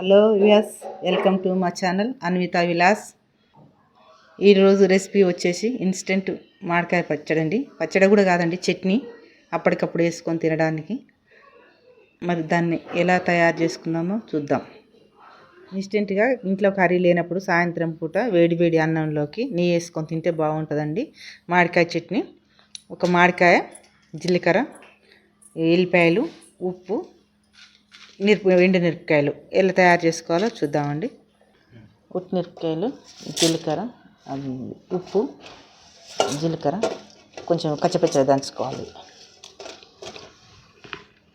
Hello viewers, welcome to మా channel Anvitha Vilas. ఈరోజు recipe వచ్చేసి ఇన్స్టెంట్ మామిడికాయ పచ్చడి అండి. పచ్చడి కూడా కాదండి, చట్నీ అప్పటికప్పుడు వేసుకొని తినడానికి. మరి దాన్ని ఎలా తయారు చేసుకున్నామో చూద్దాం. ఇన్స్టెంట్గా ఇంట్లో కర్రీ లేనప్పుడు సాయంత్రం పూట వేడి వేడి అన్నంలోకి నెయ్యి వేసుకొని తింటే బాగుంటుందండి. మామిడికాయ చట్నీ. ఒక మామిడికాయ, జీలకర్ర, ఎల్లిపాయలు, ఉప్పు, ఎండు మిరపకాయలు ఎలా తయారు చేసుకోవాలో చూద్దామండి. ఉట్టి మిరపకాయలు, జీలకర్ర, ఉప్పు, జీలకర్ర కొంచెం కచ్చపచ్చగా దంచుకోవాలి.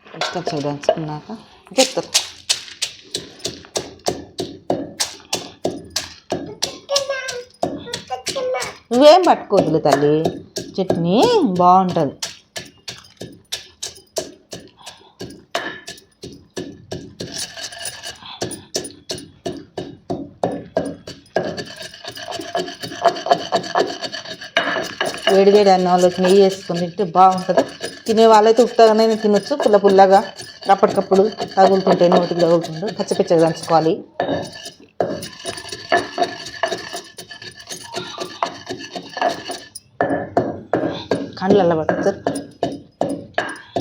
కచ్చపచ్చగా దంచుకున్నాక చెప్తారు. నువ్వేం పట్టుకోవద్దులే తల్లి, చట్నీ బాగుంటుంది. వేడి వేడి అన్నంలోకి నెయ్యి వేసుకొని తింటే బాగుంటుంది. తినే వాళ్ళైతే ఉత్తగానే తినొచ్చు, పుల్ల పుల్లగా అప్పటికప్పుడు తగులుతుంటే నోటికి తగులుతుంటే పచ్చపచ్చగా దంచుకోవాలి. కండ్లల్లో పట్టుతారు.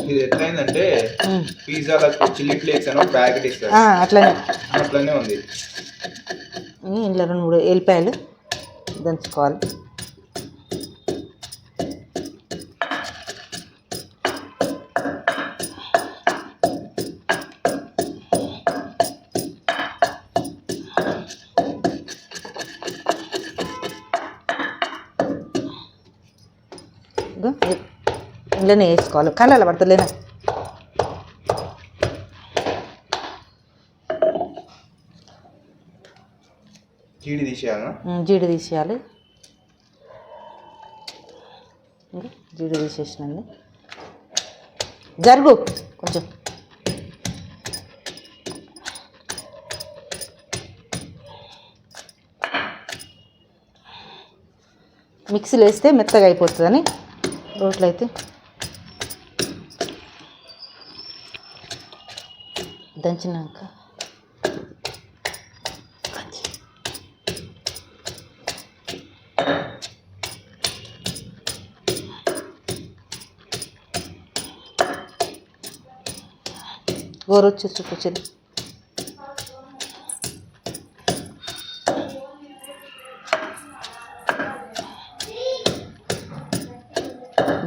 ఇది ఎట్లయిందంటే పిజ్జాలకు చిల్లీ ఫ్లేక్స్ అని ప్యాకెట్ ఇస్తారు, అట్లనే ఉంది. ఇంట్లో 2-3 ఎల్లిపాయలు దంచుకోవాలి. ఇంట్లోనే వేసుకోవాలి, కళ్ళలో పడతలేనా. జీడి తీసేయాలి. జీడి తీసేసినండి. జరుగు కొంచెం. మిక్సీలో వేస్తే మెత్తగా అయిపోతుందని, రోట్లో అయితే దంచినాక గోరొచ్చి చూపించింది.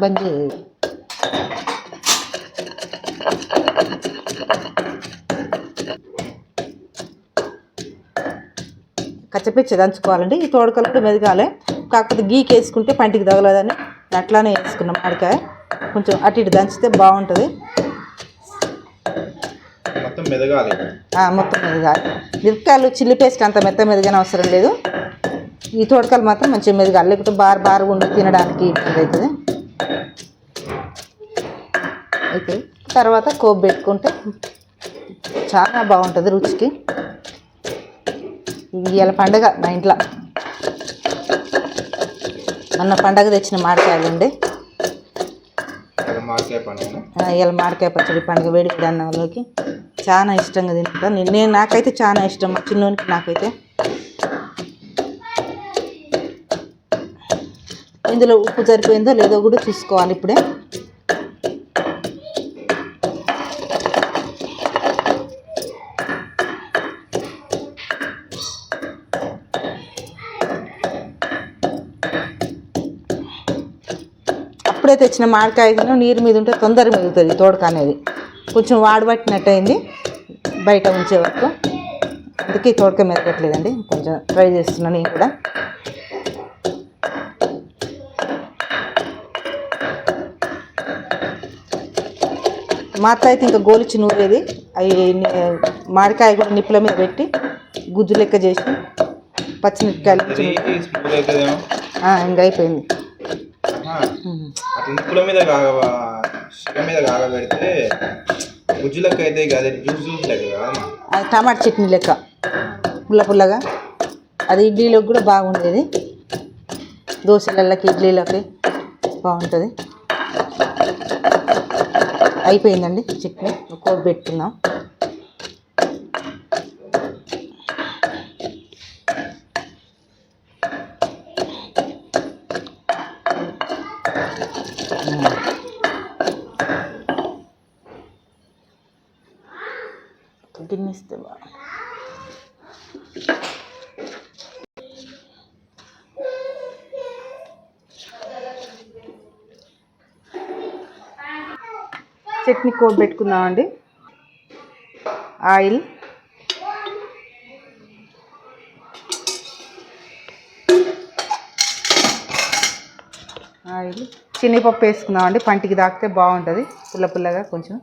బంద్ చేయాలి. కచ్చపిచ్చ దంచుకోవాలండి. ఈ తోడకలు కూడా మెదగాలి, కాకపోతే గీకి వేసుకుంటే పంటికి తగలదని అట్లానే వేసుకున్నాం. మామిడికాయ కొంచెం అటు ఇటు దంచితే బాగుంటుంది. మొత్తం మెదగాలి. మిరపకాయలు చిల్లి పేస్ట్ అంత మెదగని అవసరం లేదు. ఈ తోడకలు మాత్రం మంచిగా మెదగాలి, లేకపోతే బారుగా ఉండి తినడానికి ఇబ్బంది అవుతుంది. అయితే తర్వాత కోపు పెట్టుకుంటే చాలా బాగుంటుంది రుచికి. ఇవాళ పండగ మా ఇంట్లో, మొన్న పండగ తెచ్చిన మామిడికాయలు ఉండే. ఇవాళ మామిడికాయ పచ్చడి పండుగ వేడి అన్నంలోకి చాలా ఇష్టంగా తింటాను. నాకైతే చాలా ఇష్టం, మా చిన్నోనికి నాకైతే. ఇందులో ఉప్పు సరిపోయిందో లేదో కూడా చూసుకోవాలి ఇప్పుడే. అప్పుడే తెచ్చిన మామిడికాయ నీరు మీద ఉంటే తొందరగా మిగులుతుంది. తోడక అనేది కొంచెం వాడబట్టినట్టు అయింది బయట ఉంచే వరకు, అందుకే తోడక మెదగట్లేదండి. కొంచెం ట్రై చేస్తున్నాను నేను కూడా. మా అత్త అయితే ఇంకా గోలిచ్చి నూరేది. అవి మామిడికాయ కూడా నిప్పుల మీద పెట్టి గుజ్జు లెక్క చేసి పచ్చిమిరపకాయలు ఇంకా అయిపోయింది. నిప్పుల మీద కాగబెడితే గుజ్జు లెక్క అయితే కాదు, జ్యూస్ లెక్క. అది టమాటా చట్నీ లెక్క పుల్ల పుల్లగా. అది ఇడ్లీలోకి కూడా బాగుండేది, దోశలకి ఇడ్లీలకి బాగుంటుంది. అయిపోయిందండి చట్నీ, కోడి పెట్టుకుందాం. గిన్నెస్తే బాగా చట్నీ పెట్టుకుందామండి. ఆయిల్, శనగపప్పు వేసుకుందామండి. పంటికి తాకితే బాగుంటుంది, పుల్ల పుల్లగా కొంచెం.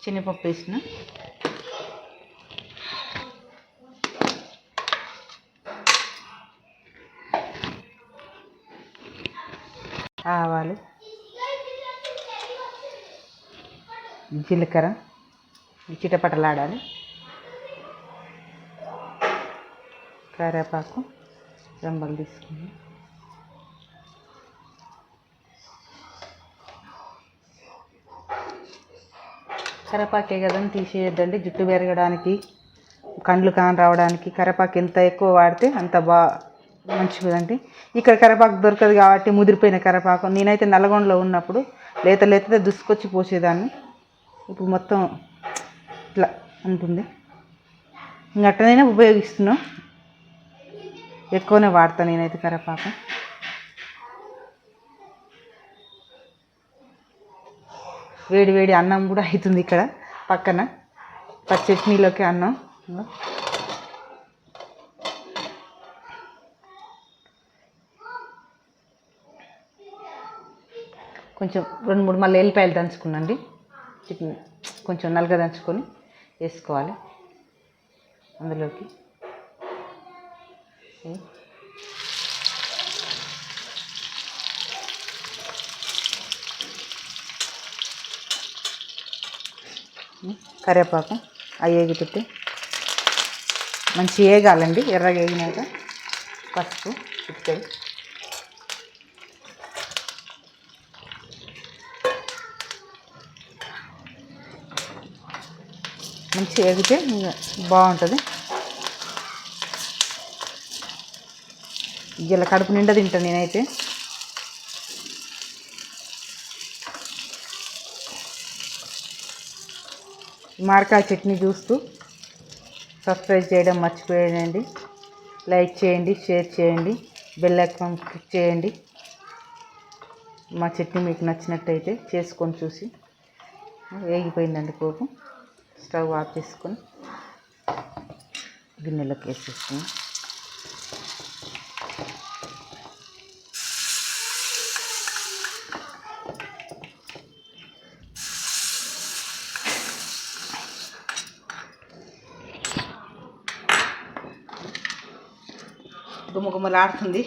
శనగపప్పు వేసిన, ఆవాలు, జీలకర్ర చిటపటలాడాలి, కరివేపాకు రెంబలు తీసుకుని, కరివేపాకే కదని తీసేయద్దండి. జుట్టు పెరగడానికి, కండ్లు కాని రావడానికి కరివేపాకు ఎంత ఎక్కువ వాడితే అంత మంచిదండి. ఇక్కడ కరివేపాకు దొరకదు కాబట్టి ముదిరిపోయిన కరివేపాకు, నేనైతే నల్గొండలో ఉన్నప్పుడు లేత లేతే దుసుకొచ్చి పోసేదాన్ని. ఇప్పుడు మొత్తం ఇట్లా ఉంటుంది. ఇంక అట్లనైనా ఉపయోగిస్తున్నాం, ఎక్కువనే వాడతాను నేనైతే కరివేపాకు. వేడి వేడి అన్నం కూడా అవుతుంది ఇక్కడ పక్కన, చట్నీలోకి అన్నం. కొంచెం 2-3 మళ్ళీ ఎల్లిపాయలు దంచుకున్నాండి. చట్నీ కొంచెం నల్లగా దంచుకొని వేసుకోవాలి అందులోకి. కరివేపాకు ఏగిపెట్టి మంచి వేగాలండి. ఎర్రగా వేగినాక పసుపు చిటికెడు, మంచి వేగితే బాగుంటుంది. ఇలా కడుపు నిండా తింటాను నేనైతే. మామిడికాయ చట్నీ చూస్తూ సబ్స్క్రైబ్ చేయడం మర్చిపోయానండి. లైక్ చేయండి, షేర్ చేయండి, బెల్ ఐకాన్ క్లిక్ చేయండి. మా చట్నీ మీకు నచ్చినట్టయితే చేసుకొని చూసి. వేగిపోయిందండి పోపు. స్టవ్ ఆఫ్ చేసుకొని గిన్నెలోకి వేసేసుకుని గుమ్మగుమ్మలాడుతుంది,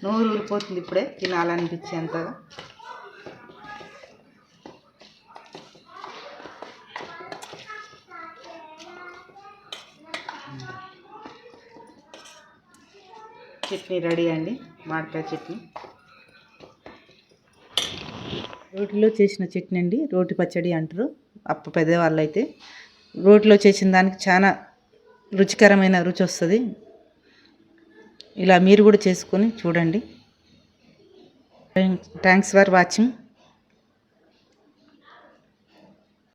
నోరు ఊరిపోతుంది ఇప్పుడే తినాలనిపించేంతగా. చట్నీ రెడీ అండి, మామిడికాయ చట్నీ. రోటిలో చేసిన చట్నీ అండి, రోటి పచ్చడి అంటారు పెద్దవాళ్ళు అయితే. రోటిలో చేసిన దానికి చాలా రుచికరమైన రుచి వస్తుంది. ఇలా మీరు కూడా చేసుకొని చూడండి. Thanks for watching.